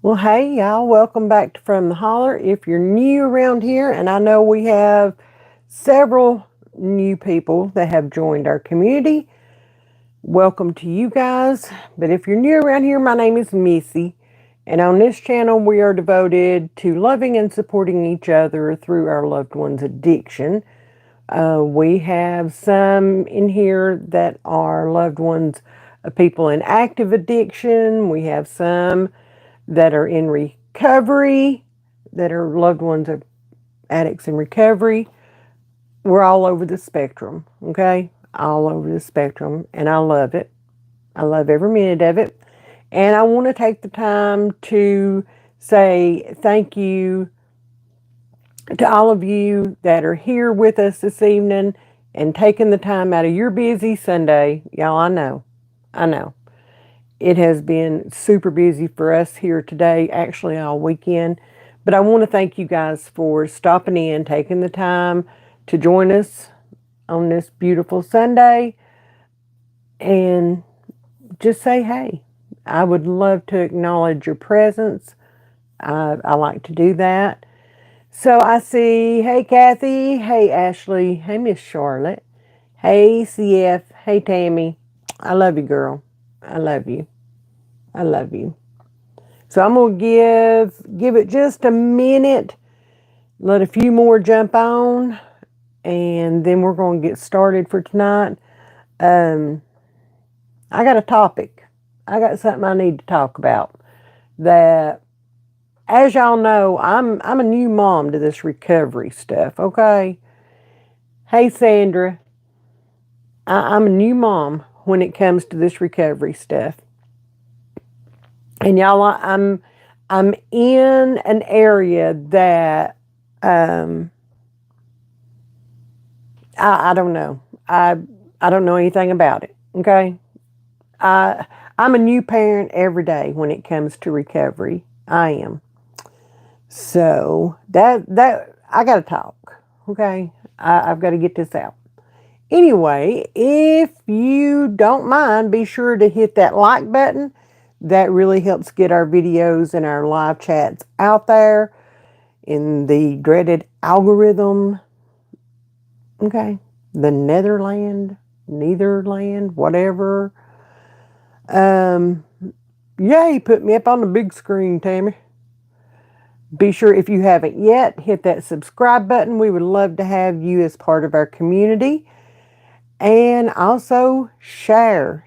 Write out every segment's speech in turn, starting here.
Well, hey, y'all, welcome back to From the Holler. If you're new around here, and I know we have several new people that have joined our community, welcome to you guys. But if you're new around here, my name is Missy, and on this channel, we are devoted to loving and supporting each other through our loved ones' addiction. We have some in here that are loved ones of people in active addiction. We have some that are in recovery, that are loved ones of addicts in recovery. We're all over the spectrum, okay? All over the spectrum, and I love it. I love every minute of it. And I want to take the time to say thank you to all of you that are here with us this evening and taking the time out of your busy Sunday. Y'all, I know. It has been super busy for us here today, actually all weekend. But I want to thank you guys for stopping in, taking the time to join us on this beautiful Sunday and just say hey. I would love to acknowledge your presence. I like to do that. So I see, hey Kathy, hey Ashley, hey Miss Charlotte, hey CF, hey Tammy. I love you, girl. I love you. I love you. So I'm gonna give it just a minute, let a few more jump on, and then we're gonna get started for tonight. Um, I got a topic. I got something I need to talk about. That, as y'all know, I'm a new mom to this recovery stuff. Okay. Hey Sandra, I'm a new mom when it comes to this recovery stuff, and y'all, I'm in an area that um, I don't know. I don't know anything about it. Okay, I'm a new parent every day when it comes to recovery. I am. So that I got to talk. Okay, I've got to get this out. Anyway, if you don't mind, be sure to hit that like button. That really helps get our videos and our live chats out there in the dreaded algorithm. Okay. The Netherland, whatever. Um, Yay, put me up on the big screen, Tammy. Be sure, if you haven't yet, hit that subscribe button. We would love to have you as part of our community. And also share.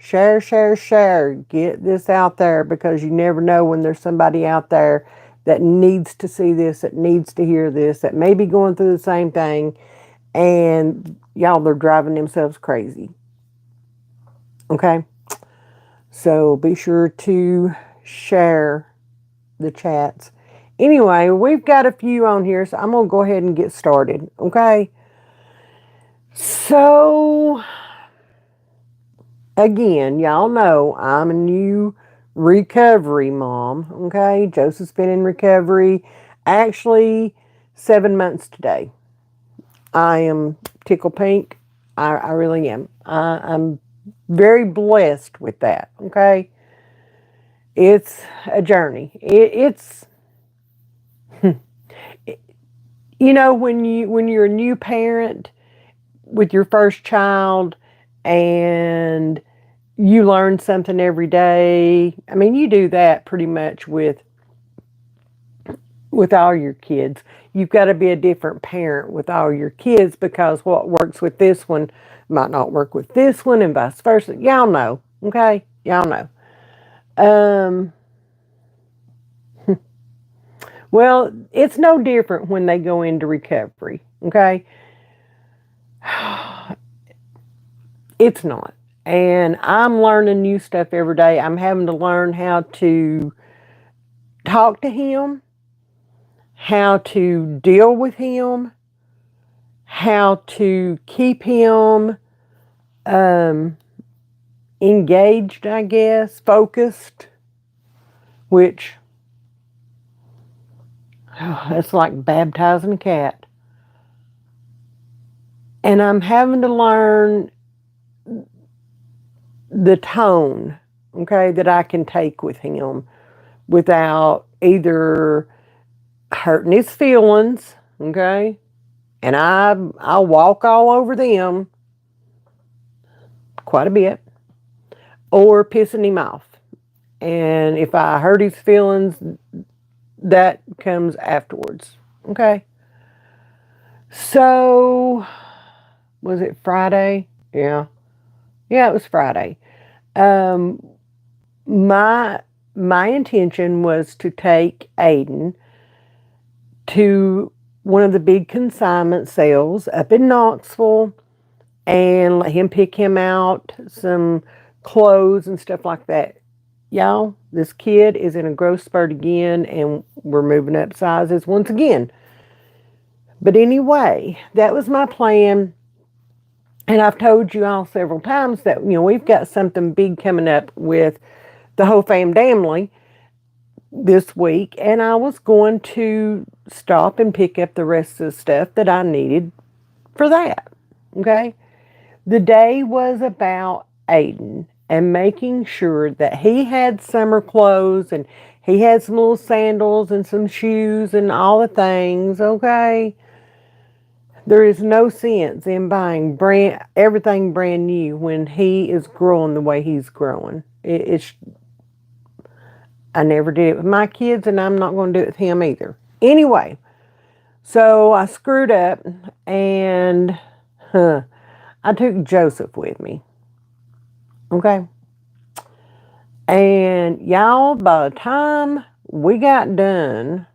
Get this out there because you never know when there's somebody out there that needs to see this, that needs to hear this, that may be going through the same thing, and y'all, they're driving themselves crazy. Okay? So be sure to share the chats. Anyway, we've got a few on here, so I'm going to go ahead and get started. Okay? So, again, y'all know I'm a new recovery mom. Okay? Joseph's been in recovery actually 7 months today. I am tickle pink. I really am. I'm very blessed with that. Okay? It's a journey. It's when you're a new parent with your first child and you learn something every day. I mean, you do that pretty much with all your kids. You've got to be a different parent with all your kids because what works with this one might not work with this one and vice versa. Y'all know, okay? Y'all know. Um, well, it's no different when they go into recovery, okay? It's not. And I'm learning new stuff every day. I'm having to learn how to talk to him, how to deal with him, how to keep him um, engaged, I guess, focused, which that's like baptizing a cat. And I'm having to learn the tone, okay, that I can take with him without either hurting his feelings, okay, and I'll walk all over them quite a bit, or pissing him off. And if I hurt his feelings, that comes afterwards, okay? So, was it Friday? Yeah. Yeah, it was Friday. Um, my intention was to take Aiden to one of the big consignment sales up in Knoxville and let him pick him out some clothes and stuff like that. Y'all, this kid is in a growth spurt again, and we're moving up sizes once again. But anyway, that was my plan. And I've told you all several times that, we've got something big coming up with the whole family this week. And I was going to stop and pick up the rest of the stuff that I needed for that. Okay? The day was about Aiden and making sure that he had summer clothes and he had some little sandals and some shoes and all the things, okay? There is no sense in buying everything brand new when he is growing the way he's growing. I never did it with my kids, and I'm not going to do it with him either. Anyway, so I screwed up, and I took Joseph with me. Okay? And y'all, by the time we got done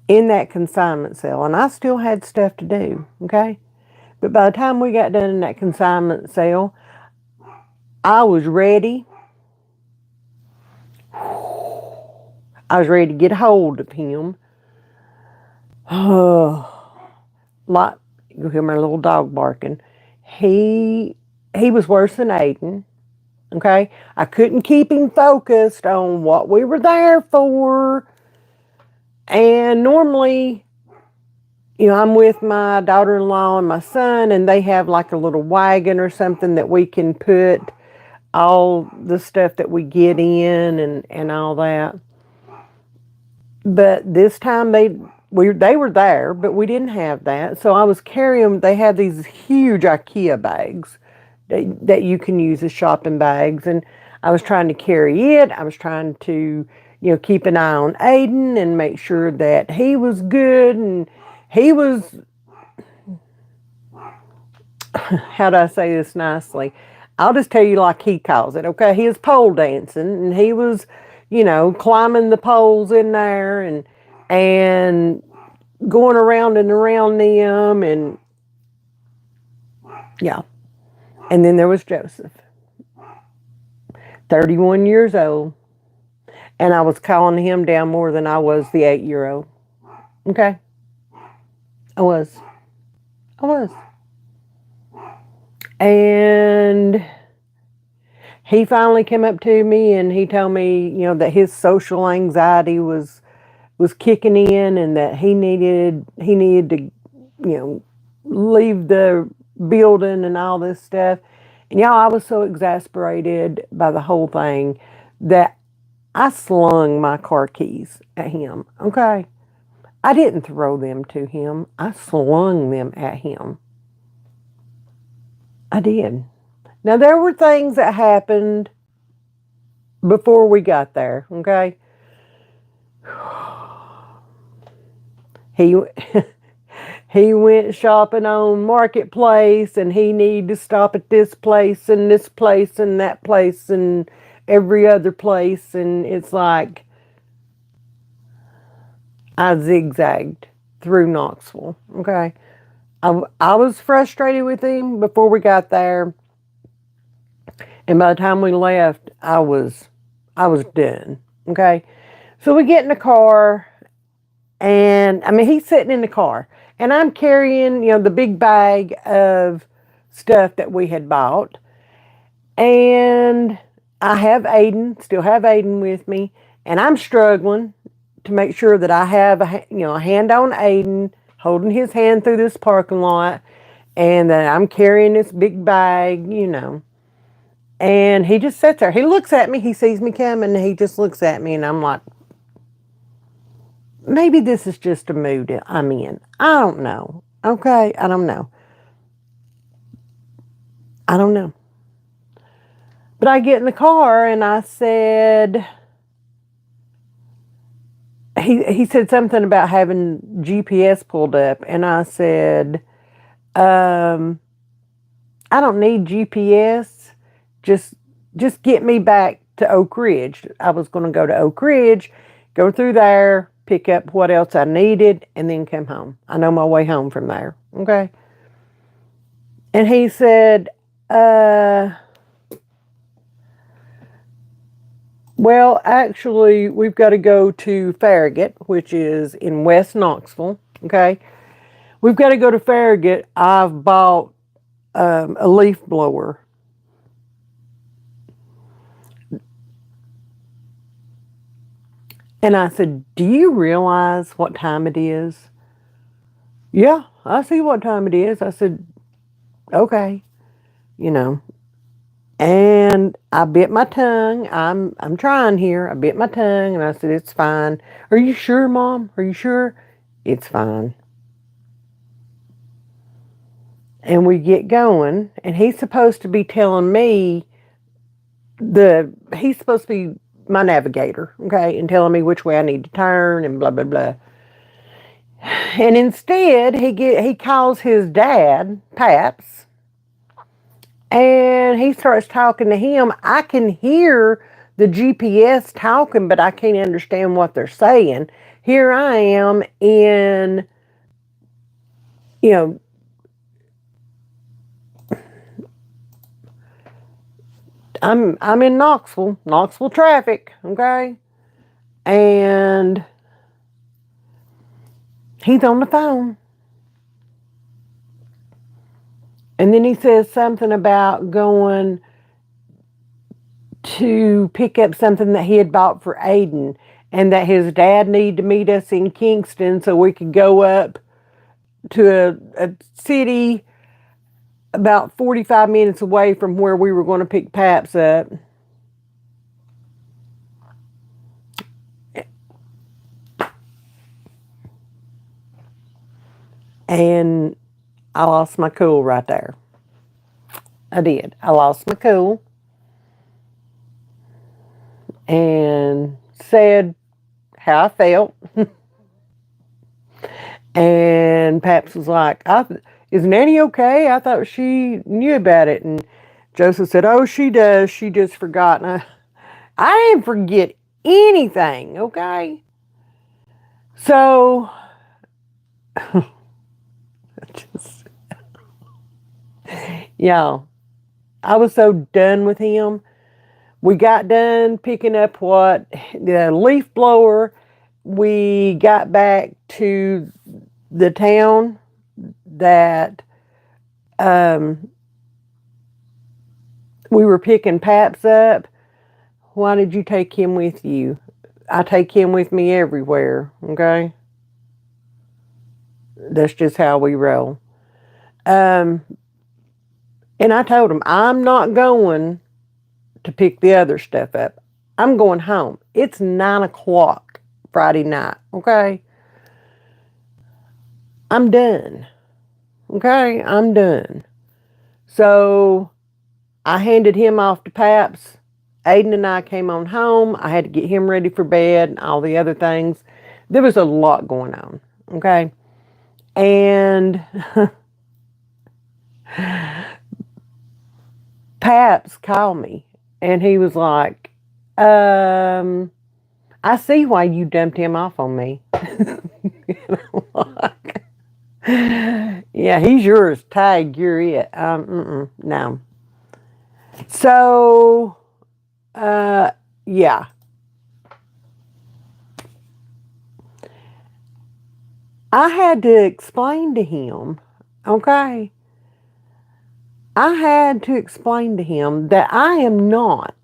in that consignment sale, and I still had stuff to do, okay? But by the time we got done in that consignment sale, I was ready. I was ready to get a hold of him. Like, you hear my little dog barking. He was worse than Aiden. Okay? I couldn't keep him focused on what we were there for. And normally, I'm with my daughter-in-law and my son, and they have like a little wagon or something that we can put all the stuff that we get in and all that. But this time they were there, but we didn't have that. So I was carrying, they had these huge IKEA bags that you can use as shopping bags. And I was trying to carry it. I was trying to, keep an eye on Aiden and make sure that he was good. And he was, how do I say this nicely? I'll just tell you like he calls it, okay? He was pole dancing, and he was, climbing the poles in there and going around and around them, and yeah. And then there was Joseph, 31 years old, and I was calling him down more than I was the 8-year-old. Okay? I was. And he finally came up to me and he told me, that his social anxiety was kicking in, and that he needed to, leave the building and all this stuff. And y'all, I was so exasperated by the whole thing that I slung my car keys at him. Okay? I didn't throw them to him. I slung them at him. I did. Now, there were things that happened before we got there, okay? He went shopping on Marketplace, and he needed to stop at this place and that place and every other place. And it's like I zigzagged through Knoxville, okay? I was frustrated with him before we got there. And by the time we left, I was done, okay? So we get in the car, and, he's sitting in the car. And I'm carrying, the big bag of stuff that we had bought. And I still have Aiden with me. And I'm struggling to make sure that I have, a hand on Aiden, holding his hand through this parking lot. And that I'm carrying this big bag, And he just sits there. He looks at me. He sees me coming. And he just looks at me. And I'm like, maybe this is just a mood I'm in. I don't know. Okay, I don't know. I don't know. But I get in the car and I said, he said something about having GPS pulled up, and I said, um, I don't need GPS. Just just get me back to Oak Ridge. I was going to go to Oak Ridge, go through there, pick up what else I needed, and then come home. I know my way home from there. Okay. And he said, well, actually, we've got to go to Farragut, which is in West Knoxville. Okay. We've got to go to Farragut. I've bought a leaf blower. And I said, do you realize what time it is? Yeah, I see what time it is. I said, okay, you know. And I bit my tongue. I'm trying here. I bit my tongue and I said, it's fine. Are you sure, Mom? Are you sure? It's fine. And we get going, and he's supposed to be telling me he's supposed to be my navigator, okay, and telling me which way I need to turn and blah blah blah. And instead, he calls his dad, Paps, and he starts talking to him. I can hear the GPS talking, but I can't understand what they're saying. Here I am in, you know, I'm in Knoxville traffic, okay? And he's on the phone. And then he says something about going to pick up something that he had bought for Aiden, and that his dad needed to meet us in Kingston so we could go up to a city about 45 minutes away from where we were going to pick Paps up. And I lost my cool right there. I did. I lost my cool and said how I felt. And Paps was like, is Nanny okay? I thought she knew about it. And Joseph said, oh, she does. She just forgot. And I didn't forget anything, okay? So, just, yeah, I was so done with him. We got done picking up the leaf blower. We got back to the town that we were picking Paps up. Why did you take him with you? I take him with me everywhere, okay? That's just how we roll. And I told him, I'm not going to pick the other stuff up. I'm going home. It's 9 o'clock Friday night, okay? I'm done. Okay, I'm done. So I handed him off to Paps. Aiden and I came on home. I had to get him ready for bed and all the other things. There was a lot going on, okay? And Paps called me and he was like, I see why you dumped him off on me. Like, yeah, he's yours. Tag, you're it. No. So, yeah. I had to explain to him, okay? I had to explain to him that I am not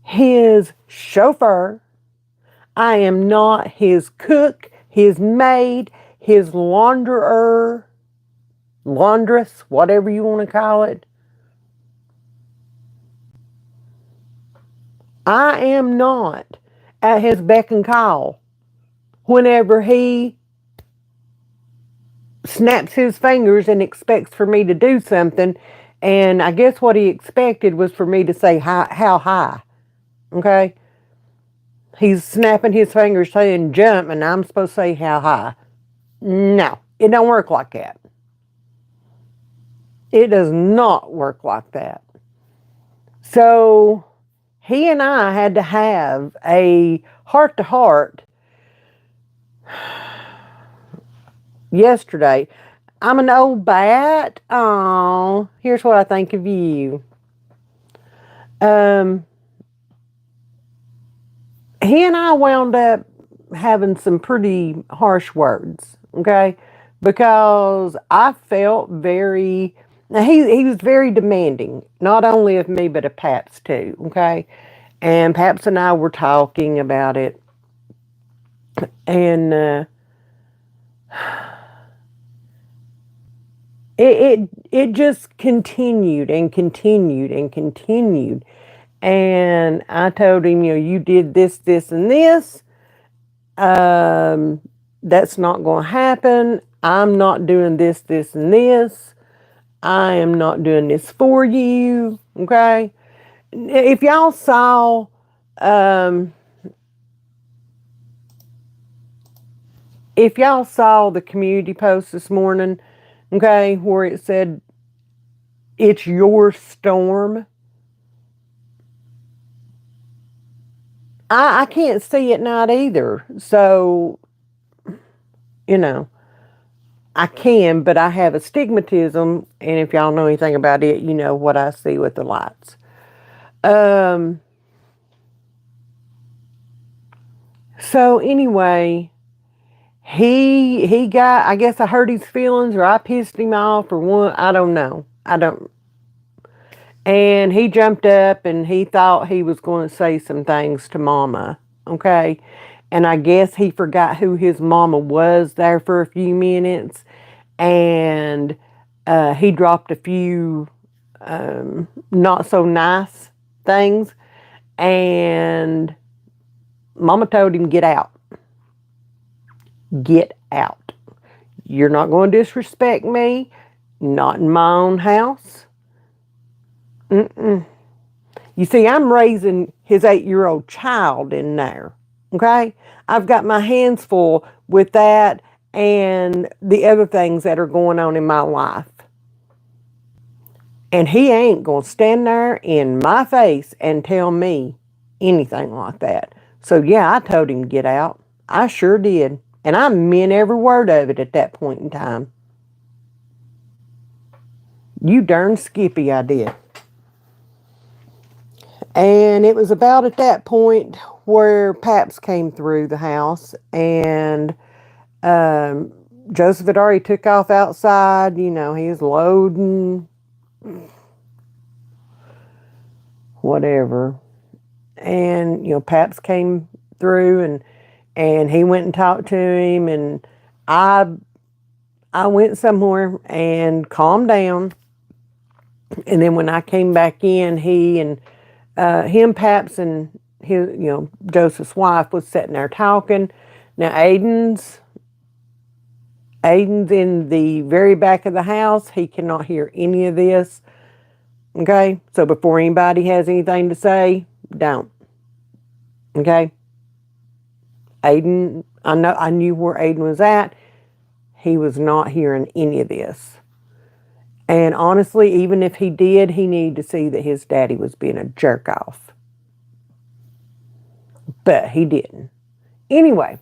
his chauffeur. I am not his cook, his maid, his launderer, laundress, whatever you want to call it. I am not at his beck and call whenever he snaps his fingers and expects for me to do something. And I guess what he expected was for me to say, how high? Okay? He's snapping his fingers saying jump, and I'm supposed to say how high. No, it don't work like that. It does not work like that. So he and I had to have a heart-to-heart yesterday. I'm an old bat. Oh, here's what I think of you. He and I wound up having some pretty harsh words, okay? Because I felt very, now he was very demanding, not only of me, but of Paps too, okay? And Paps and I were talking about it. And it just continued and continued and continued. And I told him, you did this, this, and this. That's not going to happen. I'm not doing this, this, and this. I am not doing this for you. Okay? If y'all saw, the community post this morning, okay, where it said, it's your storm. I can't see it not either. So, I can, but I have astigmatism, and if y'all know anything about it, you know what I see with the lights. So anyway, he got, I guess I hurt his feelings, or I pissed him off, or one, I don't know. And he jumped up and he thought he was going to say some things to Mama, okay? And I guess he forgot who his mama was there for a few minutes. And he dropped a few not so nice things. And Mama told him, get out. Get out. You're not going to disrespect me. Not in my own house. You see, I'm raising his 8-year-old child in there, okay? I've got my hands full with that and the other things that are going on in my life. And he ain't going to stand there in my face and tell me anything like that. So, yeah, I told him to get out. I sure did. And I meant every word of it at that point in time. You darn Skippy, I did. And it was about at that point where Paps came through the house, and Joseph had already took off outside. He was loading, whatever. And, Paps came through, and he went and talked to him, and I went somewhere and calmed down. And then when I came back in, Paps, and his, Joseph's wife was sitting there talking. Now Aiden's in the very back of the house. He cannot hear any of this. Okay, so before anybody has anything to say, don't. Okay, Aiden, I knew where Aiden was at. He was not hearing any of this. And honestly, even if he did, he needed to see that his daddy was being a jerk off. But he didn't. Anyway,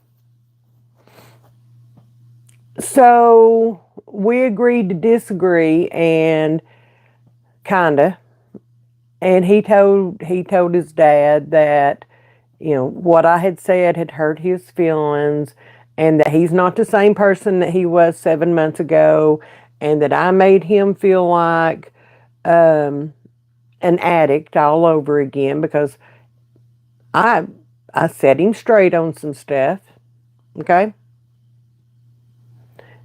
so we agreed to disagree, and kinda. And he told his dad that, what I had said had hurt his feelings, and that he's not the same person that he was 7 months ago, and that I made him feel like an addict all over again, because I set him straight on some stuff, okay?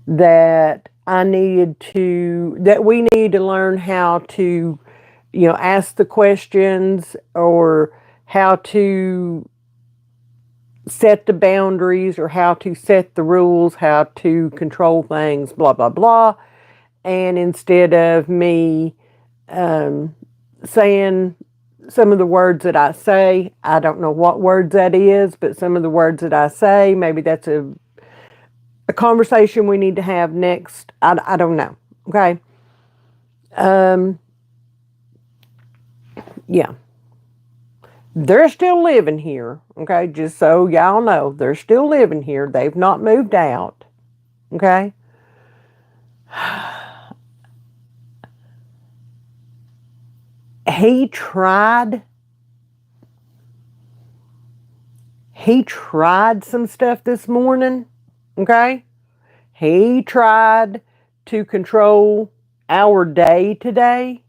That we need to learn how to, ask the questions, or how to set the boundaries or how to set the rules, how to control things, blah, blah, blah. And instead of me saying some of the words that I say, I don't know what words that is, but some of the words that I say, maybe that's a conversation we need to have next. I don't know. Okay. Yeah. They're still living here. Okay. Just so y'all know, they're still living here. They've not moved out. Okay. He tried some stuff this morning, okay? He tried to control our day today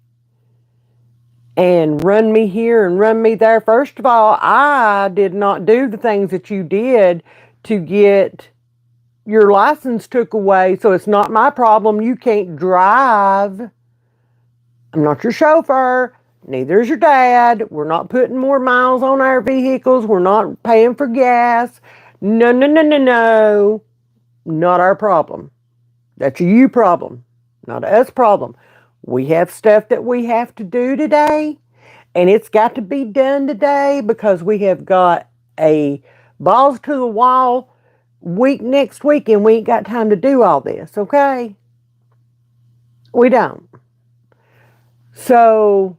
and run me here and run me there. First of all, I did not do the things that you did to get your license took away, so it's not my problem. You can't drive. I'm not your chauffeur. Neither is your dad. We're not putting more miles on our vehicles. We're not paying for gas. No, no, no, no, no. Not our problem. That's a you problem, not a us problem. We have stuff that we have to do today, and it's got to be done today because we have got a balls to the wall week next week, and we ain't got time to do all this, okay? We don't. So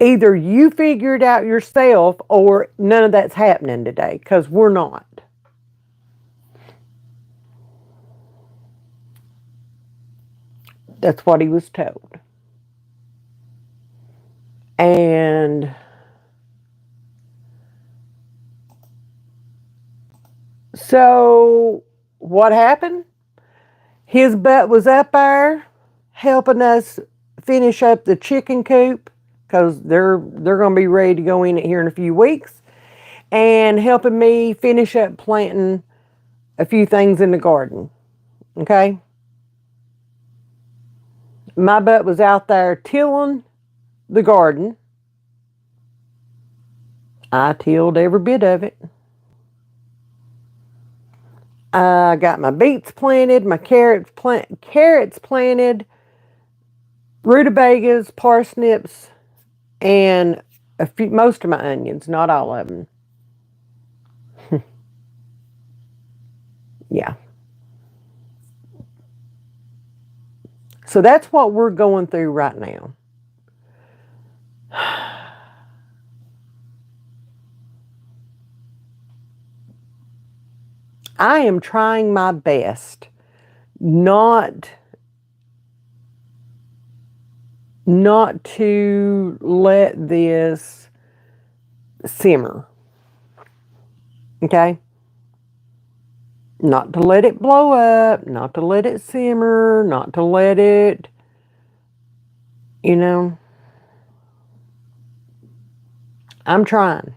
either you figure it out yourself or none of that's happening today, because we're not. That's what he was told. And so what happened? His butt was up there helping us finish up the chicken coop, because they're going to be ready to go in it here in a few weeks, and helping me finish up planting a few things in the garden. Okay? My butt was out there tilling the garden. I tilled every bit of it. I got my beets planted, my carrots planted, rutabagas, parsnips, and most of my onions, not all of them. Yeah. So that's what we're going through right now. I am trying my best not to let this simmer. Okay? Not to let it blow up, not to let it simmer, not to let it, I'm trying.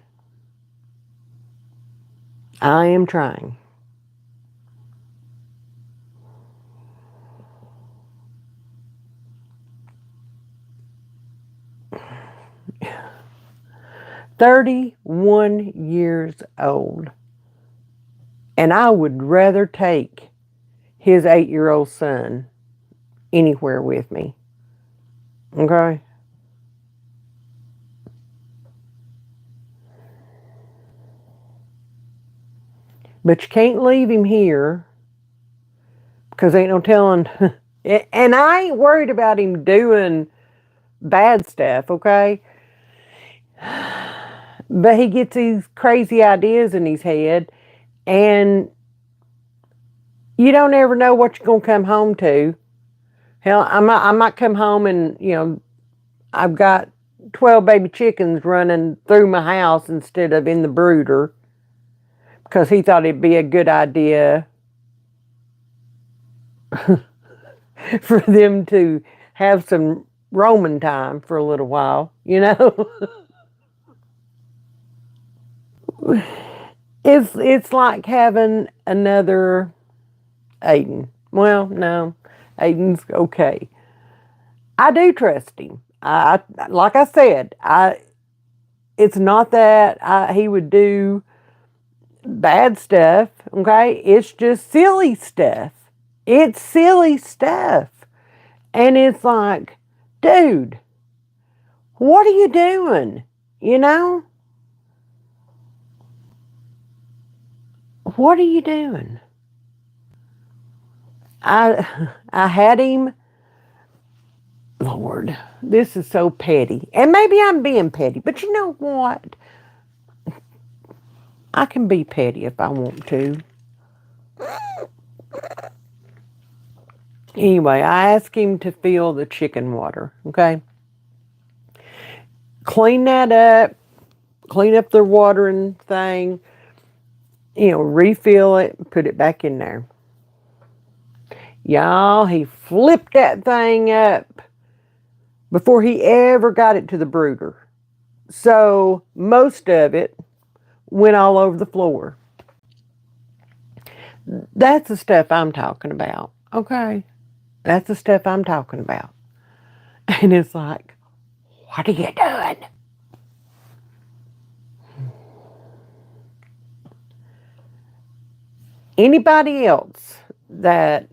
I am trying. "31 years old. And I would rather take his 8-year-old son anywhere with me. Okay? But you can't leave him here, because ain't no telling. And I ain't worried about him doing bad stuff, okay? But he gets these crazy ideas in his head, and you don't ever know what you're going to come home to. Hell, I might come home and, I've got 12 baby chickens running through my house instead of in the brooder, because he thought it'd be a good idea for them to have some roaming time for a little while, It's like having another Aiden. Well, no, Aiden's okay. I do trust him. Like I said, it's not that he would do bad stuff, okay? It's just silly stuff. It's silly stuff. And it's like, dude, what are you doing? You know? What are you doing? I had him, Lord, this is so petty. And maybe I'm being petty, but you know what? I can be petty if I want to. Anyway, I asked him to fill the chicken water, okay? Clean that up, clean up the watering thing, refill it, put it back in there. Y'all, he flipped that thing up before he ever got it to the brooder. So most of it went all over the floor. That's the stuff I'm talking about, okay? That's the stuff I'm talking about. And it's like, what are you doing? Anybody else that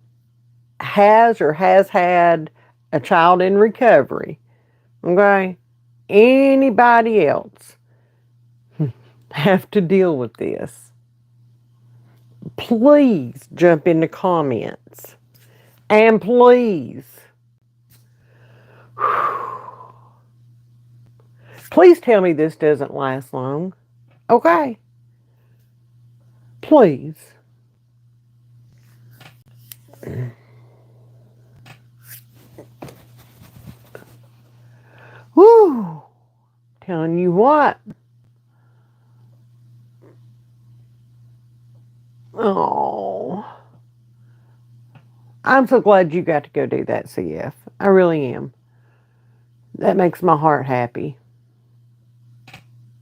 has or has had a child in recovery, okay? Anybody else have to deal with this? Please jump in the comments. And please tell me this doesn't last long. Okay? Please. Whew. Telling you what. Oh. I'm so glad you got to go do that, CF. I really am. That makes my heart happy.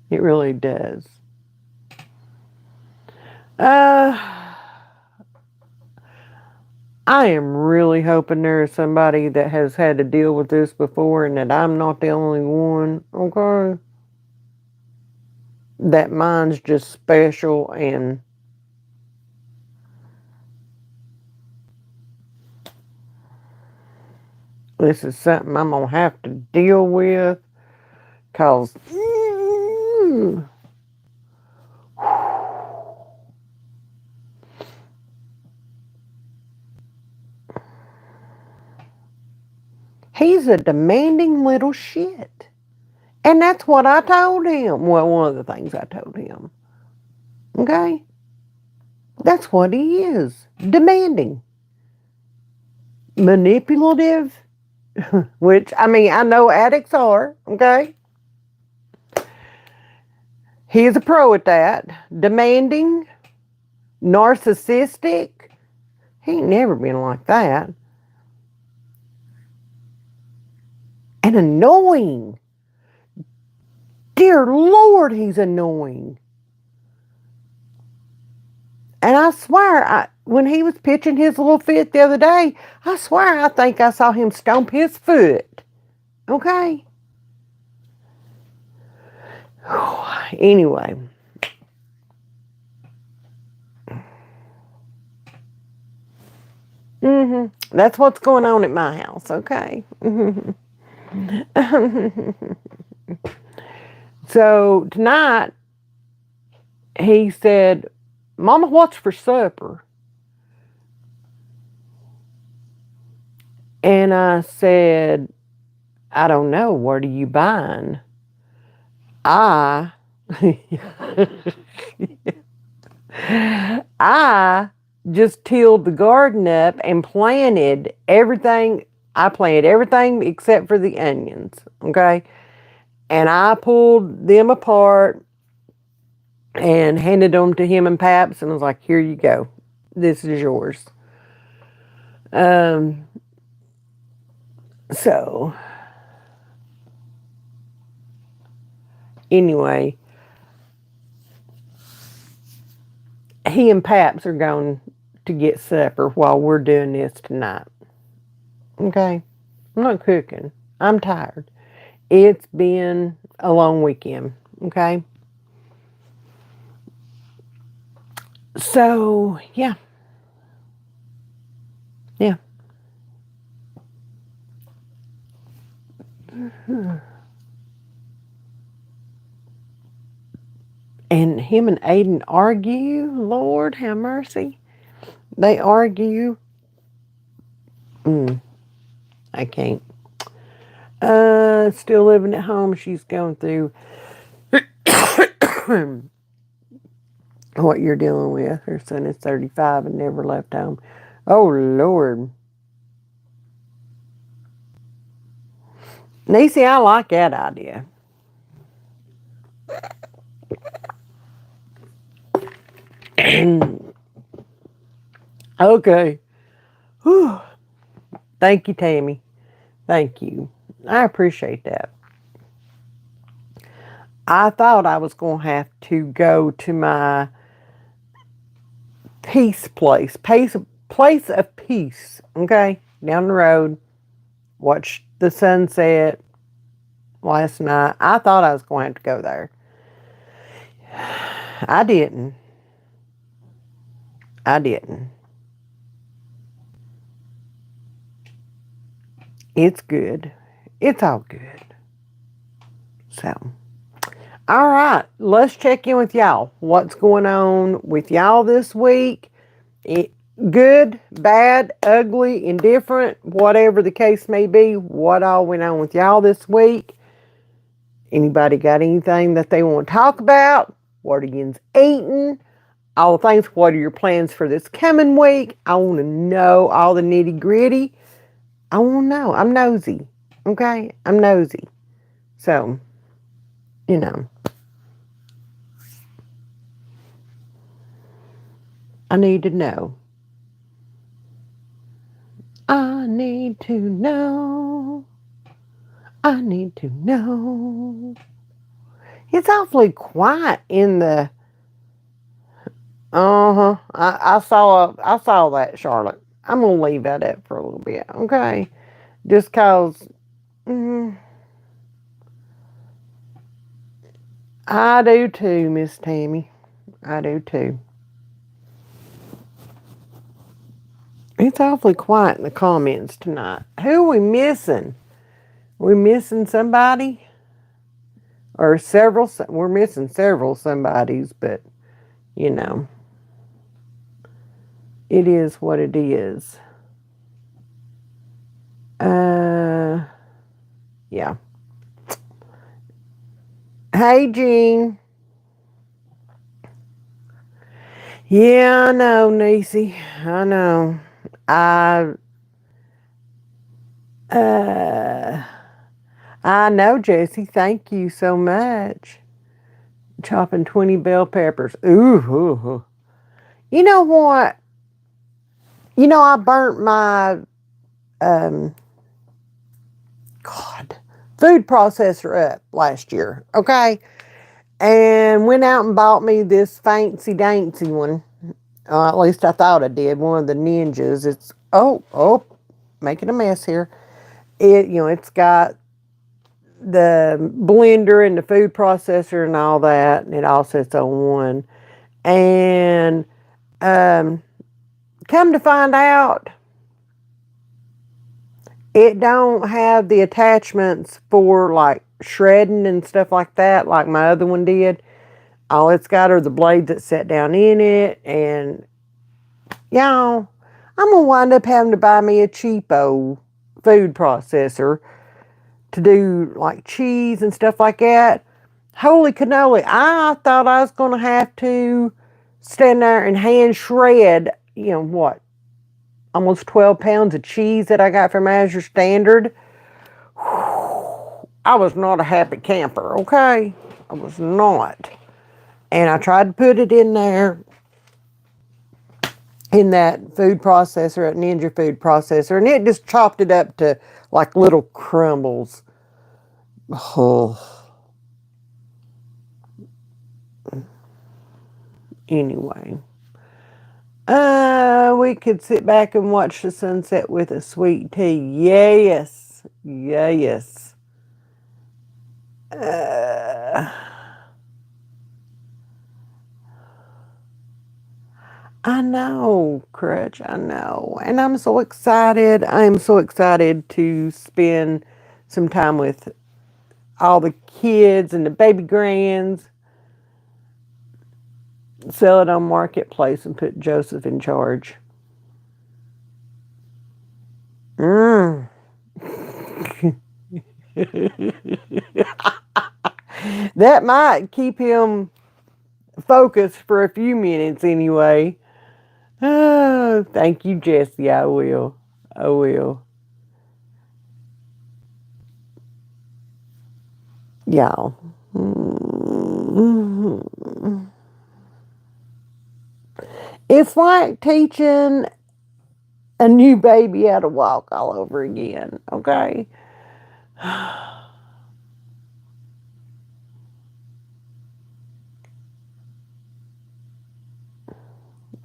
It really does. I am really hoping there is somebody that has had to deal with this before and that I'm not the only one, okay? That mine's just special and this is something I'm going to have to deal with because he's a demanding little shit. And that's what I told him. Well, one of the things I told him. Okay? That's what he is. Demanding. Manipulative. Which, I mean, I know addicts are. Okay? He is a pro at that. Demanding. Narcissistic. He ain't never been like that. And annoying. Dear Lord, he's annoying. And I swear, when he was pitching his little fit the other day, I swear I think I saw him stomp his foot. Okay? Anyway. That's what's going on at my house, okay? So tonight, he said, Mama, what's for supper? And I said, I don't know. What are you buying? I just tilled the garden up and planted everything. I planted everything except for the onions, okay? And I pulled them apart and handed them to him and Paps and was like, here you go. This is yours. So, anyway, he and Paps are going to get supper while we're doing this tonight. Okay? I'm not cooking. I'm tired. It's been a long weekend. Okay? So, yeah. Yeah. And him and Aiden argue. Lord have mercy. They argue. I can't. Still living at home. She's going through what you're dealing with. Her son is 35 and never left home. Oh, Lord. Niecy, I like that idea. Okay. Whew. Thank you, Tammy. Thank you. I appreciate that. I thought I was going to have to go to my peace place of peace, okay, down the road, watch the sunset last night. I thought I was going to have to go there. I didn't. I didn't. It's good. It's all good. So, all right, let's check in with y'all. What's going on with y'all this week? Good, bad, ugly, indifferent, whatever the case may be, what all went on with y'all this week? Anybody got anything that they want to talk about? What are you eating? All the things. What are your plans for this coming week? I want to know all the nitty gritty. I want to know. I'm nosy. Okay? I'm nosy. So, you know. I need to know. I need to know. I need to know. It's awfully quiet in the. I saw that, Charlotte. I'm gonna leave that up for a little bit, okay? Just cause. I do too, Miss Tammy. I do too. It's awfully quiet in the comments tonight. Who are we missing? We missing somebody? Or several? We're missing several somebodies, but you know, it is what it is. Yeah. Hey, Jean. Yeah, I know, Niecy. I know. I uh I know, Jesse. Thank you so much. Chopping 20 bell peppers. Ooh. You know what? I burnt my um God food processor up last year. Okay, and went out and bought me this fancy dancy one. At least I thought I did. One of the ninjas. It's making a mess here. It's got the blender and the food processor and all that, and it all sits on one. And come to find out, it don't have the attachments for like shredding and stuff like that, like my other one did. All it's got are the blades that set down in it, and y'all, I'm gonna wind up having to buy me a cheapo food processor to do like cheese and stuff like that. Holy cannoli, I thought I was gonna have to stand there and hand shred, what, almost 12 pounds of cheese that I got from Azure Standard. I was not a happy camper, okay? I was not. And I tried to put it in there, in that food processor, at Ninja food processor, and it just chopped it up to like little crumbles. Oh. Anyway. We could sit back and watch the sunset with a sweet tea. Yes. Yes. I know, Crutch, I know. And I'm so excited. I am so excited to spend some time with all the kids and the baby grands, sell it on Marketplace and put Joseph in charge. Mm. That might keep him focused for a few minutes anyway. Oh, thank you, Jesse. I will. I will. Y'all. It's like teaching a new baby how to walk all over again, okay?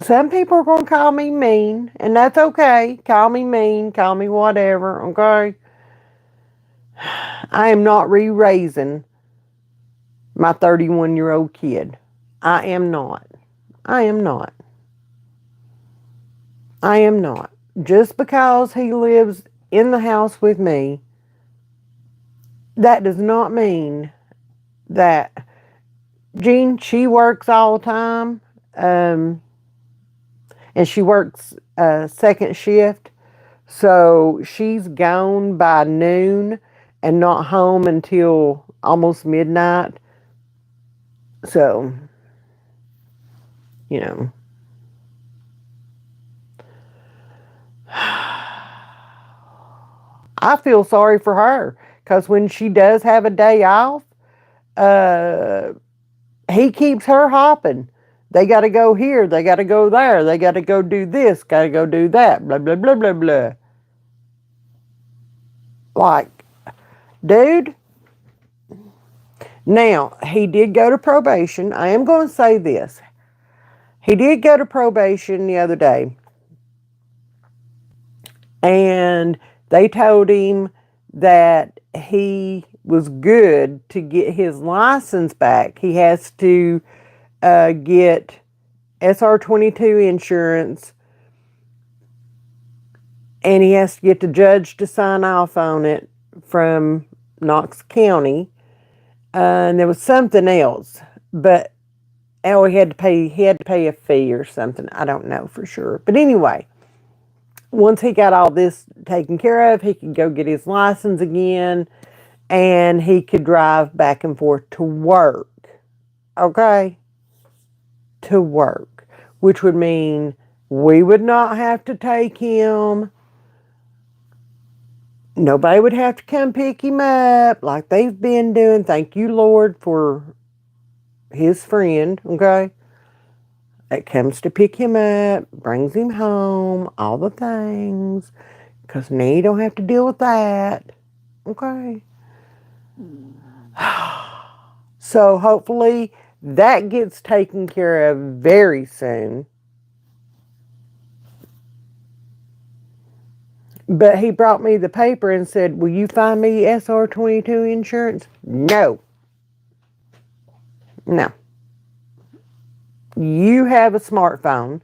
Some people are going to call me mean, and that's okay. Call me mean, call me whatever, okay? I am not re raising my 31-year-old kid. I am not. I am not. I am not. Just because he lives in the house with me, that does not mean that Jean, she works all the time, and she works second shift. So she's gone by noon and not home until almost midnight. So, you know, I feel sorry for her because when she does have a day off, uh, he keeps her hopping. They got to go here. They got to go there. They got to go do this. Got to go do that. Blah, blah, blah, blah, blah. Like, dude, now he did go to probation. I am going to say this. He did go to probation the other day. And they told him that he was good to get his license back. He has to get SR22 insurance, and he has to get the judge to sign off on it from Knox County. And there was something else, but he had to pay a fee or something. I don't know for sure. But anyway, once he got all this taken care of, he could go get his license again, and he could drive back and forth to work. Okay? To work. Which would mean we would not have to take him. Nobody would have to come pick him up like they've been doing. Thank you, Lord, for his friend, okay? That comes to pick him up, brings him home, all the things. Because now you don't have to deal with that. Okay? So hopefully that gets taken care of very soon. But he brought me the paper and said, will you find me SR22 insurance? No. No. You have a smartphone.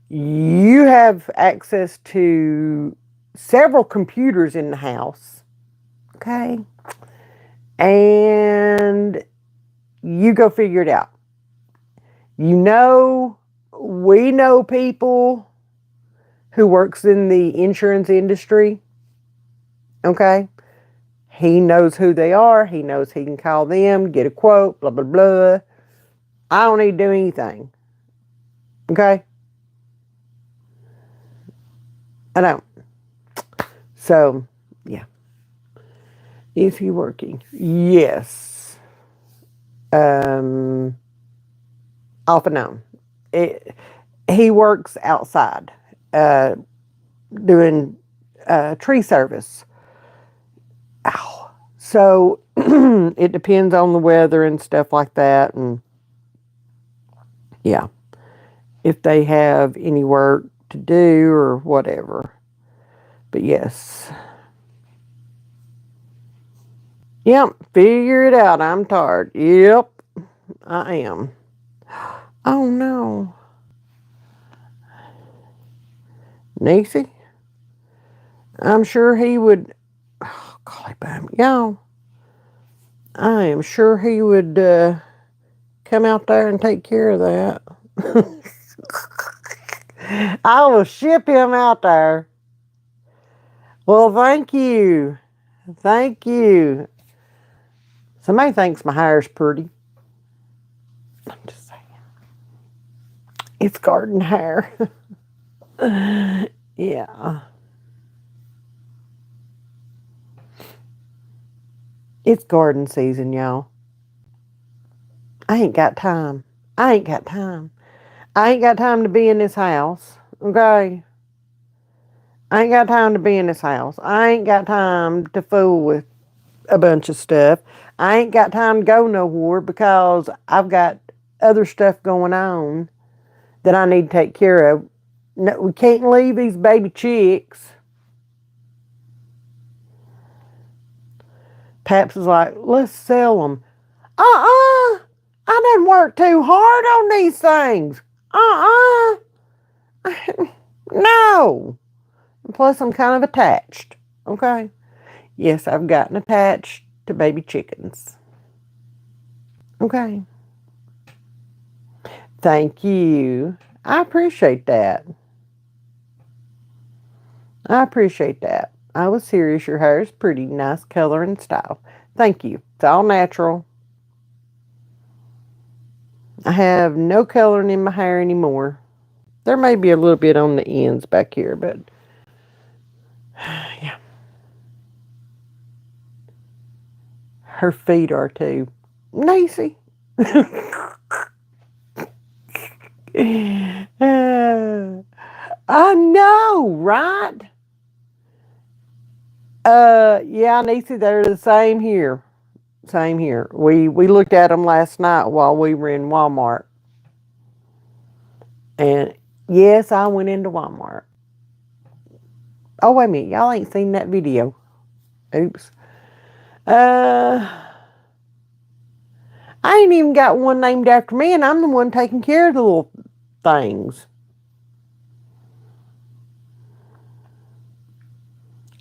You have access to several computers in the house. Okay? And you go figure it out. We know people who works in the insurance industry. Okay? He knows who they are. He knows he can call them, get a quote, blah, blah, blah. I don't need to do anything. Okay? I don't. So, yeah. Is he working? Yes. Off and on. He works outside, doing tree service. Ow. So it depends on the weather and stuff like that. And yeah, if they have any work to do or whatever. But yes. Yep, figure it out. I'm tired. Yep, I am. Oh no. Niecy, I'm sure he would, oh, golly bum, y'all, I am sure he would come out there and take care of that. I will ship him out there. Well, thank you. Thank you. Somebody thinks my hair's pretty. I'm just saying. It's garden hair. Yeah. It's garden season, y'all. I ain't got time. I ain't got time. I ain't got time to be in this house. Okay? I ain't got time to be in this house. I ain't got time to fool with a bunch of stuff. I ain't got time to go nowhere because I've got other stuff going on that I need to take care of. No, we can't leave these baby chicks. Paps is like, let's sell them. I done worked too hard on these things. No. Plus, I'm kind of attached. Okay? Yes, I've gotten attached to baby chickens. Okay. Thank you. I appreciate that. I appreciate that. I was serious. Your hair is pretty. Nice color and style. Thank you. It's all natural. I have no coloring in my hair anymore. There may be a little bit on the ends back here, but yeah. Her feet are too. Niecy. I know, right? Yeah, Niecy, they're the same here. Same here. We looked at them last night while we were in Walmart. And yes, I went into Walmart. Oh, wait a minute. Y'all ain't seen that video. Oops. I ain't even got one named after me, and I'm the one taking care of the little things.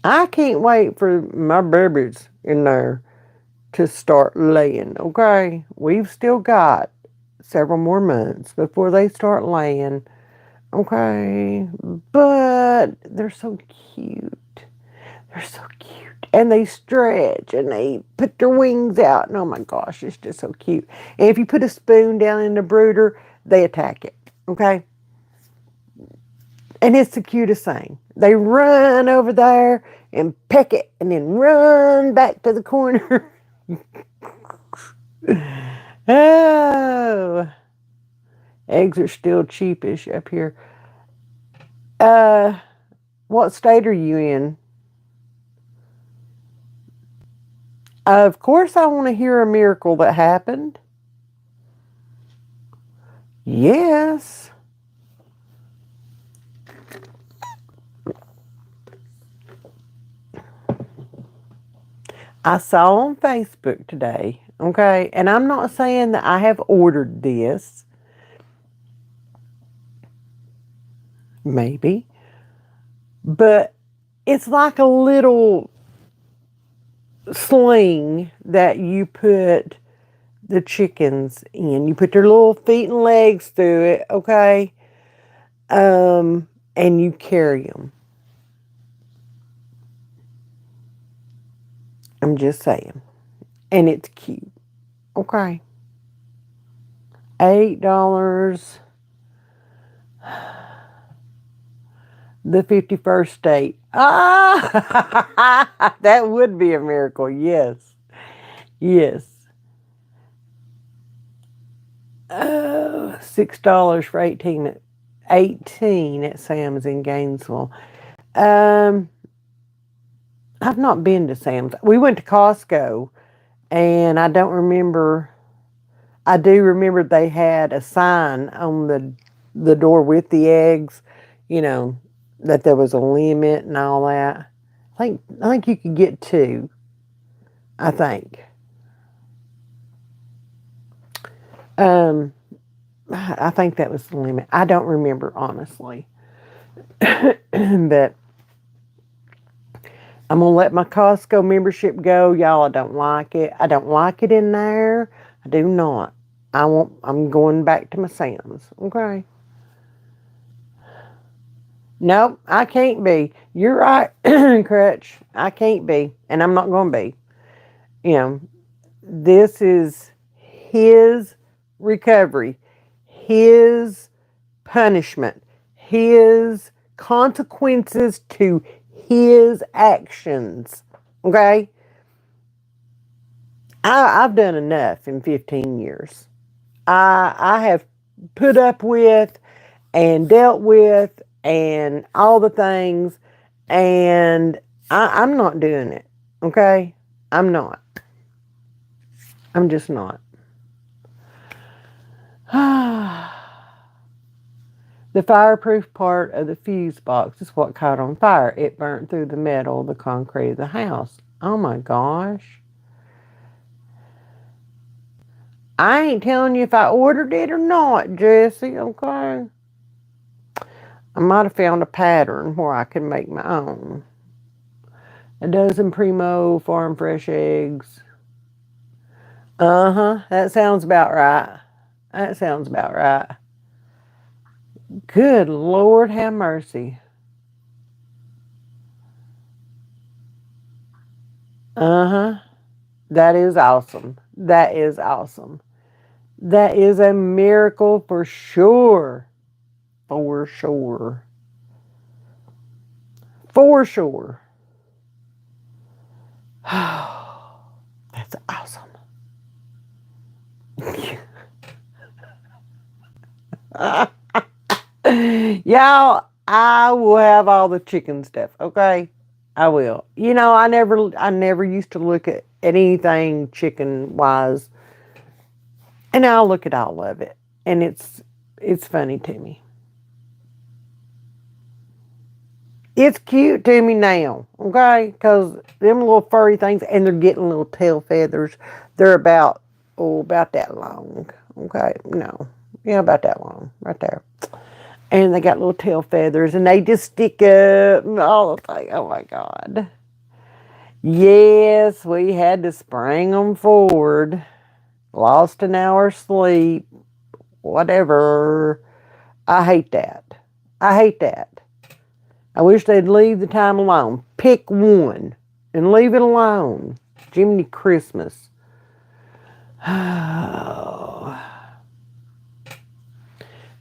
I can't wait for my babies in there to start laying, okay? We've still got several more months before they start laying, okay? But they're so cute. They're so cute. And they stretch and they put their wings out. And oh my gosh, it's just so cute. And if you put a spoon down in the brooder, they attack it, okay? And it's the cutest thing. They run over there and peck it and then run back to the corner. Oh. Eggs are still cheapish up here. What state are you in? Of course I want to hear a miracle that happened. Yes. I saw on Facebook today, okay, and I'm not saying that I have ordered this. Maybe. But it's like a little sling that you put the chickens in. You put their little feet and legs through it, okay? And you carry them. I'm just saying. And it's cute. Okay. $8. The 51st state. Ah! That would be a miracle. Yes. Yes. $6 for 18 at Sam's in Gainesville. I've not been to Sam's. We went to Costco, and I don't remember. I do remember they had a sign on the door with the eggs, you know, that there was a limit and all that. I think you could get 2. I think. I think that was the limit. I don't remember honestly. But I'm going to let my Costco membership go. Y'all, I don't like it. I don't like it in there. I do not. I'm going back to my Sam's. Okay. Nope, I can't be. You're right, Crutch. I can't be. And I'm not going to be. You know, this is his recovery, his punishment, his consequences to his actions. Okay? I've done enough in 15 years. I have put up with and dealt with and all the things, and I'm not doing it. Okay? I'm not. I'm just not. The fireproof part of the fuse box is what caught on fire. It burnt through the metal, the concrete of the house. Oh my gosh. I ain't telling you if I ordered it or not, Jesse, okay? I might have found a pattern where I could make my own. A dozen Primo farm fresh eggs. Uh-huh, that sounds about right. That sounds about right. Good Lord have mercy. Uh-huh. That is awesome. That is awesome. That is a miracle for sure. For sure. For sure. That's awesome. Y'all, I will have all the chicken stuff, okay? I will. You know, I never used to look at anything chicken wise. And I'll look at all of it. And it's funny to me. It's cute to me now, okay? Because them little furry things, and they're getting little tail feathers. They're about that long, okay? No, yeah, about that long, right there. And they got little tail feathers, and they just stick up and all the thing. Oh my God. Yes, we had to spring them forward. Lost an hour's sleep. Whatever. I hate that. I hate that. I wish they'd leave the time alone. Pick one and leave it alone. Jiminy Christmas.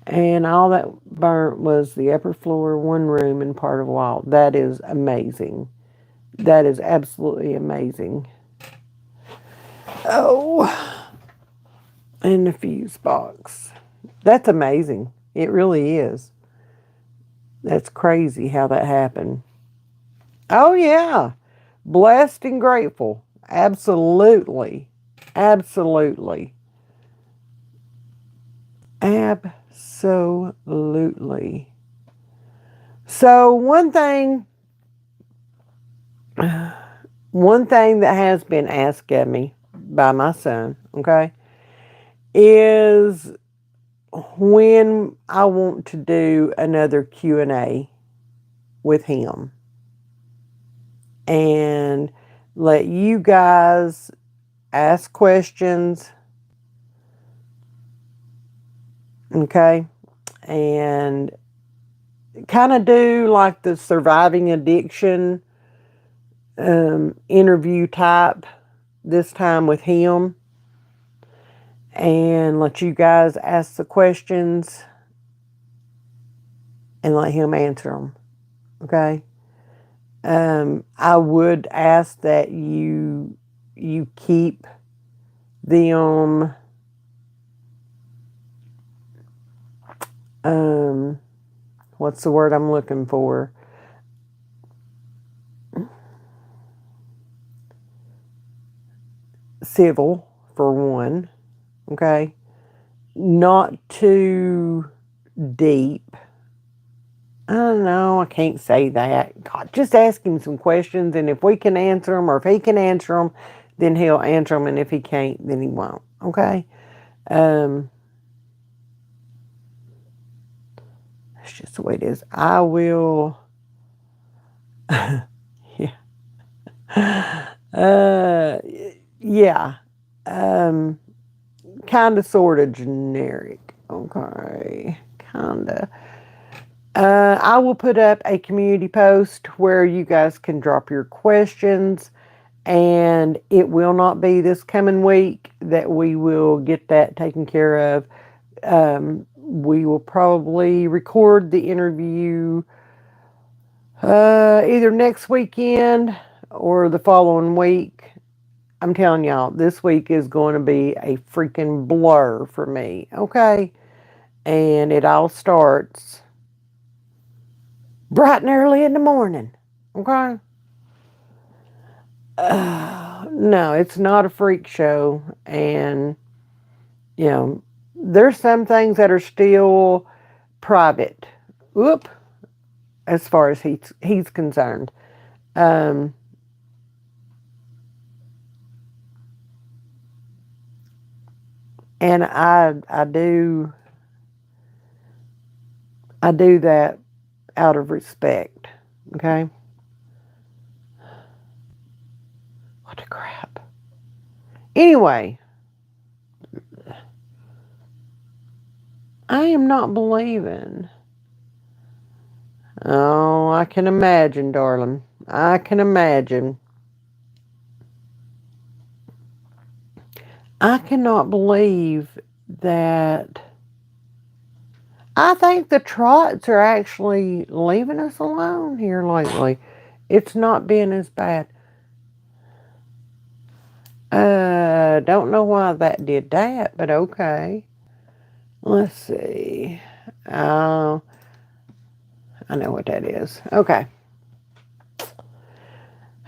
And all that burnt was the upper floor, one room, and part of a wall. That is amazing. That is absolutely amazing. Oh, and the fuse box. That's amazing. It really is. That's crazy how that happened. Oh, yeah. Blessed and grateful. Absolutely. Absolutely. Absolutely. So one thing that has been asked of me by my son, okay, is when I want to do another Q&A with him and let you guys ask questions, okay, and kind of do like the surviving addiction interview type this time with him, and let you guys ask the questions and let him answer them, okay? I would ask that you keep them what's the word I'm looking for? Civil, for one, okay? Not too deep. I don't know, I can't say that. God, just ask him some questions, and if we can answer them, or if he can answer them, then he'll answer them, and if he can't, then he won't, okay? That's just the way it is. I will. Yeah. Yeah. Kind of, sort of generic. Okay. Kind of. I will put up a community post where you guys can drop your questions, and it will not be this coming week that we will get that taken care of. We will probably record the interview either next weekend or the following week. I'm telling y'all, this week is going to be a freaking blur for me, okay? And it all starts bright and early in the morning, okay? No, it's not a freak show. And, there's some things that are still private. Whoop, as far as he's concerned. And I do that out of respect. Okay. What a crap. Anyway, I am not believing. Oh, I can imagine, darling. I can imagine. I cannot believe that. I think the trots are actually leaving us alone here lately. It's not been as bad. Don't know why that did that, but okay. Let's see. Oh, I know what that is. Okay.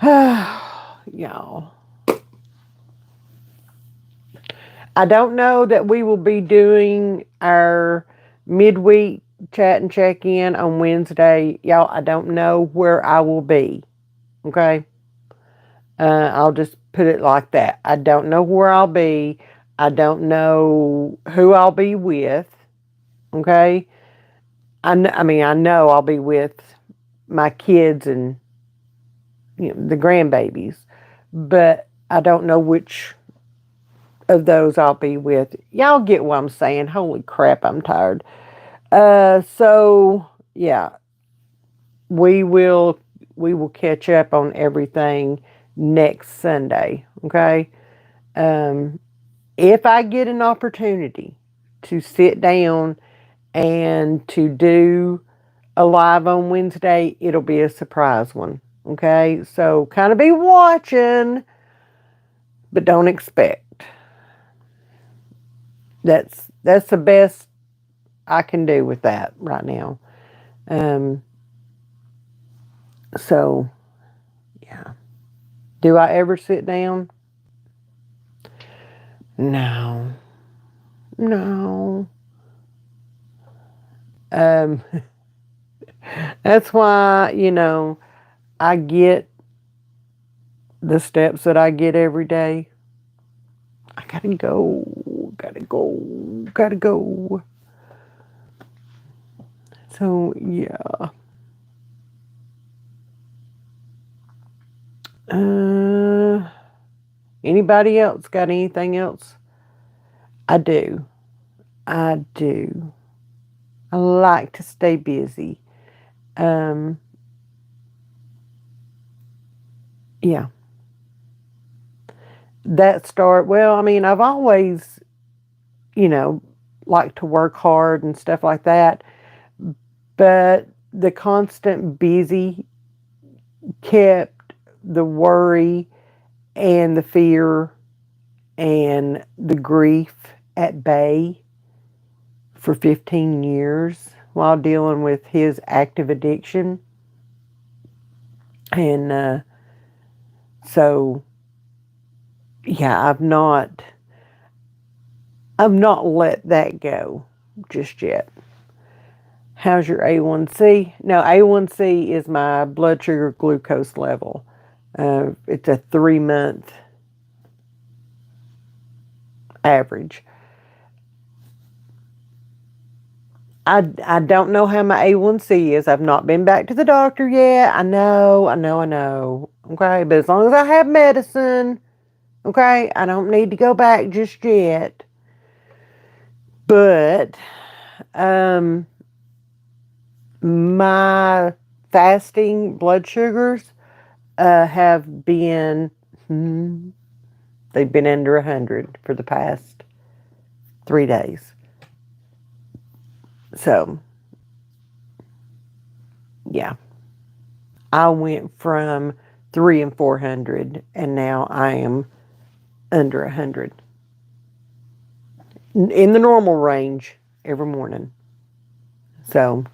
Y'all. I don't know that we will be doing our midweek chat and check-in on Wednesday. Y'all, I don't know where I will be. Okay? I'll just put it like that. I don't know where I'll be. I don't know who I'll be with. Okay? I know I'll be with my kids and the grandbabies, but I don't know which of those I'll be with. Y'all get what I'm saying. Holy crap, I'm tired. So yeah, we will catch up on everything next Sunday. Okay. If I get an opportunity to sit down and to do a live on Wednesday, it'll be a surprise one. Okay. So kind of be watching, but don't expect. That's the best I can do with that right now. So yeah. Do I ever sit down? No. No. That's why, I get the steps that I get every day. I gotta go. Gotta go. Gotta go. So, yeah. Anybody else got anything else? I do. I do. I like to stay busy. Yeah. I've always, liked to work hard and stuff like that. But the constant busy kept the worry and the fear and the grief at bay for 15 years while dealing with his active addiction. And so, yeah, I've not let that go just yet. How's your A1C? No, A1C is my blood sugar glucose level. It's a 3-month average. I don't know how my A1C is. I've not been back to the doctor yet. I know. Okay, but as long as I have medicine, okay, I don't need to go back just yet. But my fasting blood sugars have been they've been under 100 for the past 3 days. So, yeah. I went from 3 and 400, and now I am under 100 in the normal range every morning. So,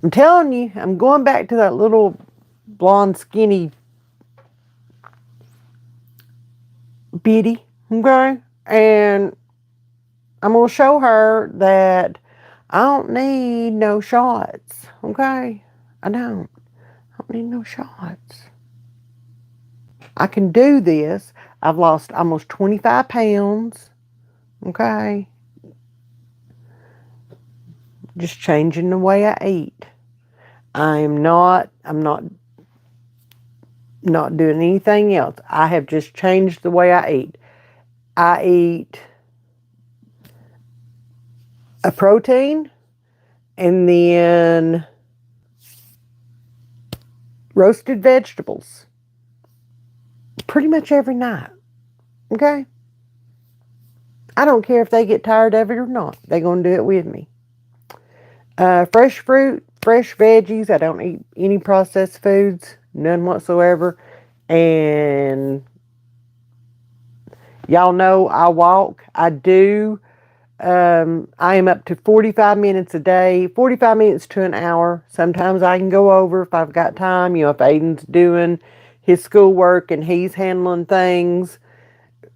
I'm telling you, I'm going back to that little blonde, skinny bitty, okay? And I'm going to show her that I don't need no shots, okay? I don't need no shots. I can do this. I've lost almost 25 pounds, okay? Just changing the way I eat. I'm not doing anything else. I have just changed the way I eat. I eat a protein and then roasted vegetables pretty much every night. Okay? I don't care if they get tired of it or not. They're going to do it with me. Fresh fruit, fresh veggies. I don't eat any processed foods. None whatsoever. And y'all know I walk. I do. I am up to 45 minutes a day, 45 minutes to an hour. Sometimes I can go over if I've got time. You know, if Aiden's doing his schoolwork and he's handling things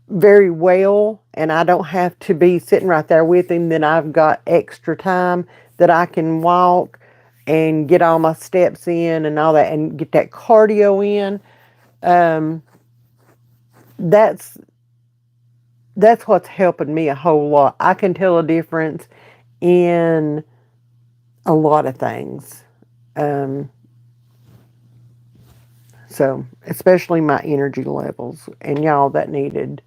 very well and I don't have to be sitting right there with him, then I've got extra time that I can walk and get all my steps in and all that and get that cardio in. That's what's helping me a whole lot. I can tell a difference in a lot of things. So, especially my energy levels. And y'all, that needed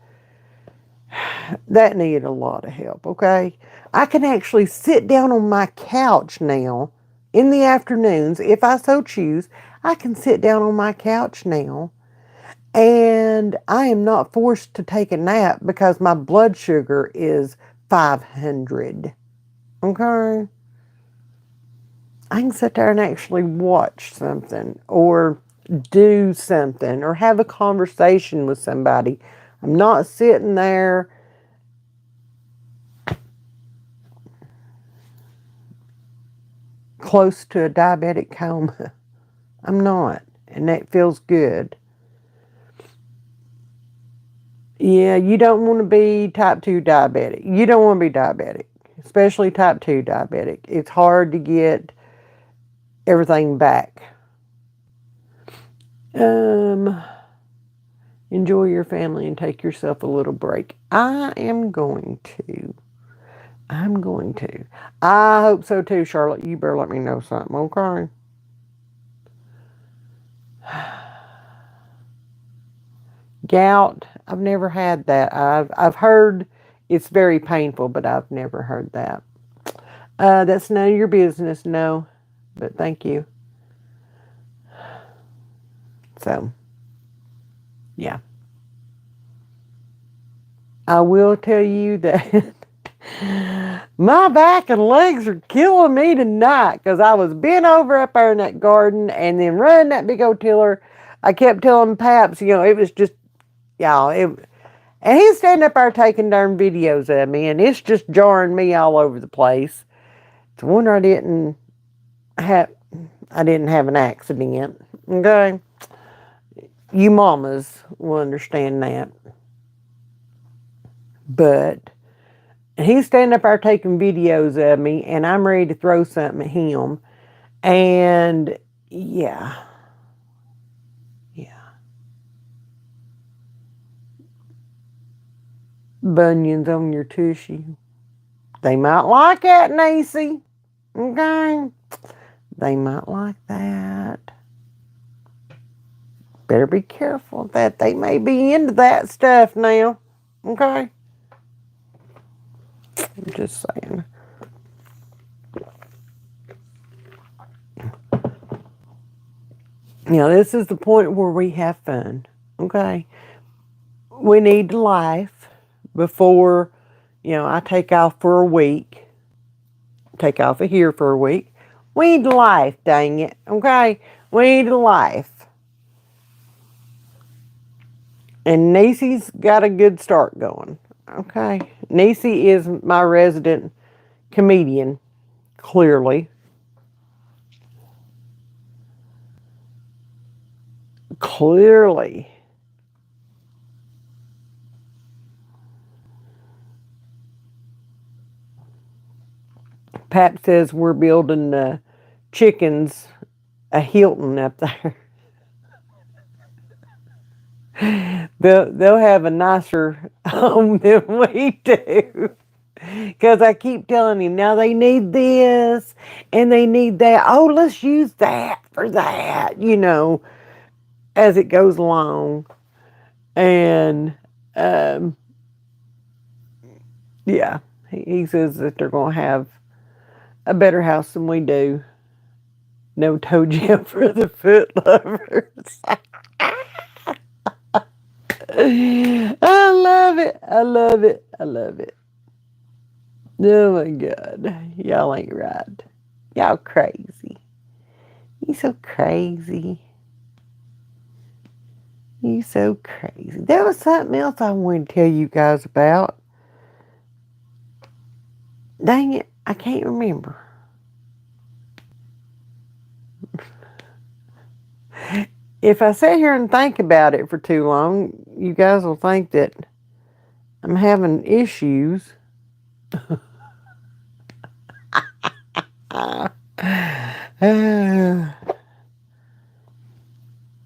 a lot of help, okay? I can actually sit down on my couch now in the afternoons, if I so choose. I can sit down on my couch now and I am not forced to take a nap because my blood sugar is 500. Okay? I can sit there and actually watch something or do something or have a conversation with somebody. I'm not sitting there close to a diabetic coma. I'm not. And that feels good. Yeah, you don't want to be type 2 diabetic. You don't want to be diabetic, especially type 2 diabetic. It's hard to get everything back. Enjoy your family and take yourself a little break. I'm going to. I hope so too, Charlotte. You better let me know something, okay? Gout, I've never had that. I've heard it's very painful, but I've never heard that. That's none of your business, no. But thank you. So, yeah. I will tell you that my back and legs are killing me tonight because I was bent over up there in that garden and then running that big old tiller. I kept telling Paps, you know, it was just, y'all, and he's standing up there taking darn videos of me, and it's just jarring me all over the place. It's a wonder I didn't have an accident. Okay, you mamas will understand that. But he's standing up there taking videos of me, and I'm ready to throw something at him. And yeah. bunions on your tushy. They might like that, Nacy. Okay? They might like that. Better be careful of that. They may be into that stuff now. Okay? I'm just saying. This is the point where we have fun. Okay? We need life before, I take off for a week. Take off of here for a week. We need life, dang it. Okay? We need life. And Nacy's got a good start going. Okay? Nacy is my resident comedian, clearly. Clearly. Pap says we're building chickens a Hilton up there. They'll have a nicer home than we do. Because I keep telling him, now they need this and they need that. Oh, let's use that for that, as it goes along. And, yeah, he says that they're going to have a better house than we do. No toe jam for the foot lovers. I love it. I love it. I love it. Oh my God. Y'all ain't right. Y'all crazy. You so crazy. You so crazy. There was something else I wanted to tell you guys about. Dang it. I can't remember. If I sit here and think about it for too long, you guys will think that I'm having issues.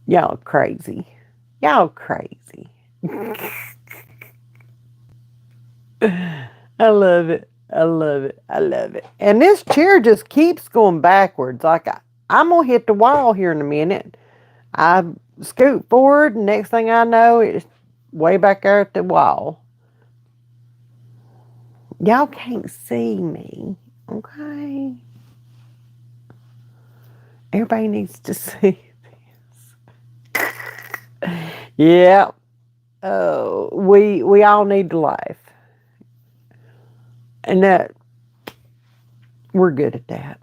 Y'all crazy. Y'all crazy. I love it. I love it. I love it. And this chair just keeps going backwards. Like I'm going to hit the wall here in a minute. I scoot forward, and next thing I know, it's way back there at the wall. Y'all can't see me, okay? Everybody needs to see this. Yeah. We all need life. And that, we're good at that.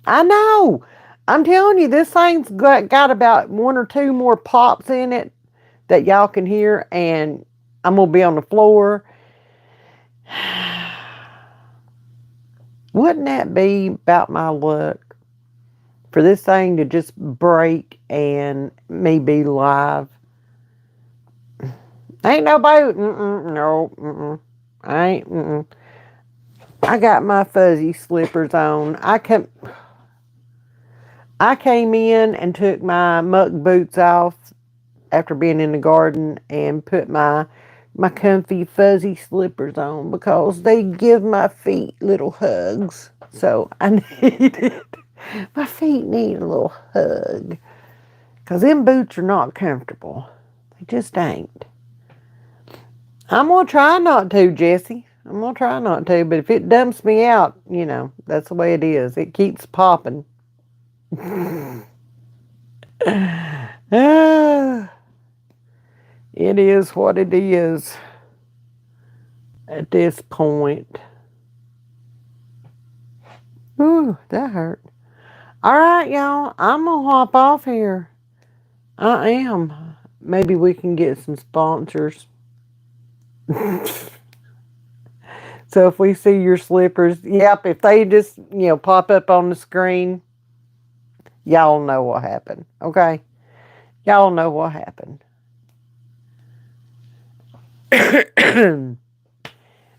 I know. I'm telling you, this thing's got about 1 or 2 more pops in it that y'all can hear, and I'm going to be on the floor. Wouldn't that be about my luck for this thing to just break and me be live? Ain't nobody, no, I ain't, I got my fuzzy slippers on. I came in and took my muck boots off after being in the garden and put my comfy fuzzy slippers on because they give my feet little hugs. So I needed, my feet need a little hug because them boots are not comfortable. They just ain't. I'm going to try not to, Jessie. I'm going to try not to, but if it dumps me out, that's the way it is. It keeps popping. It is what it is at this point. Ooh, that hurt. All right, y'all. I'm going to hop off here. I am. Maybe we can get some sponsors. So if we see your slippers, yep, if they just, pop up on the screen, y'all know what happened, okay? Y'all know what happened.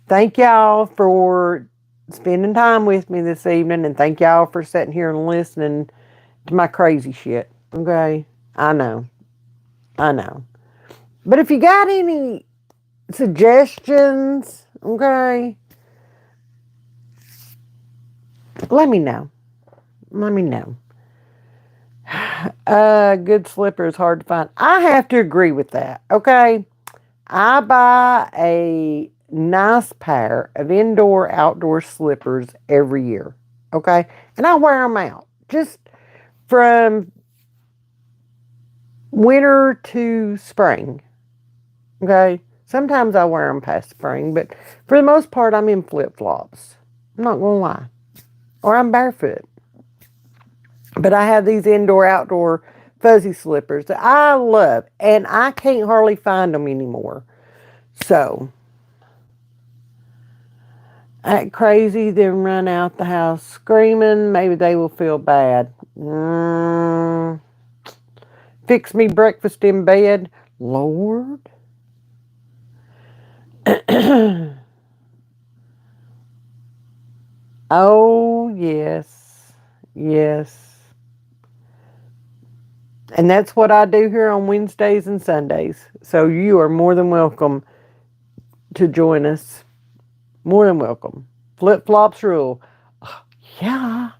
Thank y'all for spending time with me this evening, and thank y'all for sitting here and listening to my crazy shit, okay? I know. But if you got any suggestions, okay, let me know. Let me know. Good slipper is hard to find. I have to agree with that, okay? I buy a nice pair of indoor outdoor slippers every year, okay? And I wear them out just from winter to spring, okay? Sometimes I wear them past spring, but for the most part, I'm in flip flops. I'm not going to lie. Or I'm barefoot. But I have these indoor outdoor fuzzy slippers that I love, and I can't hardly find them anymore. So, act crazy, then run out the house screaming. Maybe they will feel bad. Fix me breakfast in bed. Lord. Oh, yes. Yes. And that's what I do here on Wednesdays and Sundays. So you are more than welcome to join us. More than welcome. Flip flops rule. Yeah.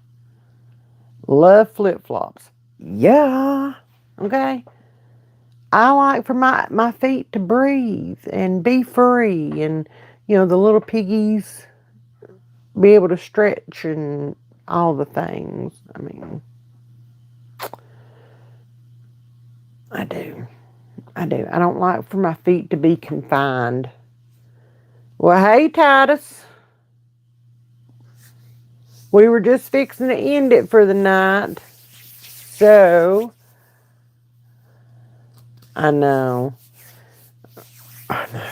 Love flip flops. Yeah. Okay. I like for my feet to breathe and be free, and the little piggies be able to stretch and all the things. I mean, I do. I do. I don't like for my feet to be confined. Well, hey, Titus. We were just fixing to end it for the night. So, I know. I know.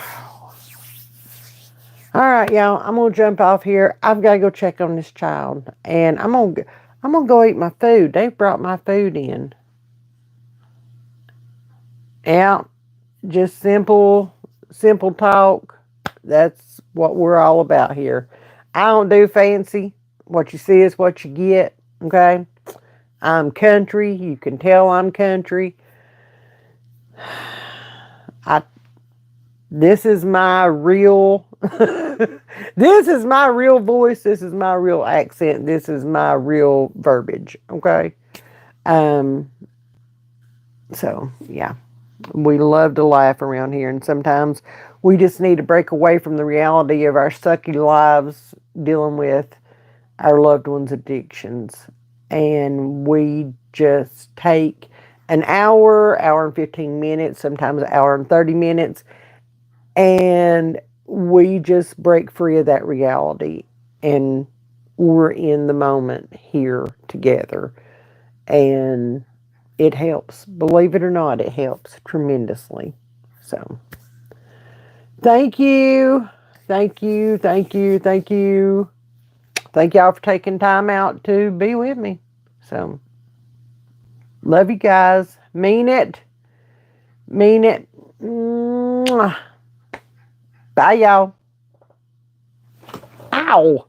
All right, y'all. I'm gonna jump off here. I've got to go check on this child, and I'm gonna go eat my food. They brought my food in. Yeah, just simple talk. That's what we're all about here. I don't do fancy. What you see is what you get. Okay. I'm country. You can tell I'm country. This is my real this is my real voice. This is my real accent. This is my real verbiage. Okay. So yeah. We love to laugh around here, and sometimes we just need to break away from the reality of our sucky lives dealing with our loved ones' addictions. And we just take an hour and 15 minutes, sometimes an hour and 30 minutes, and we just break free of that reality. And we're in the moment here together. And it helps. Believe it or not, it helps tremendously. So, thank you. Thank you. Thank you. Thank you. Thank y'all for taking time out to be with me. So, love you guys. Mean it. Mean it. Mwah. Bye, y'all. Ow.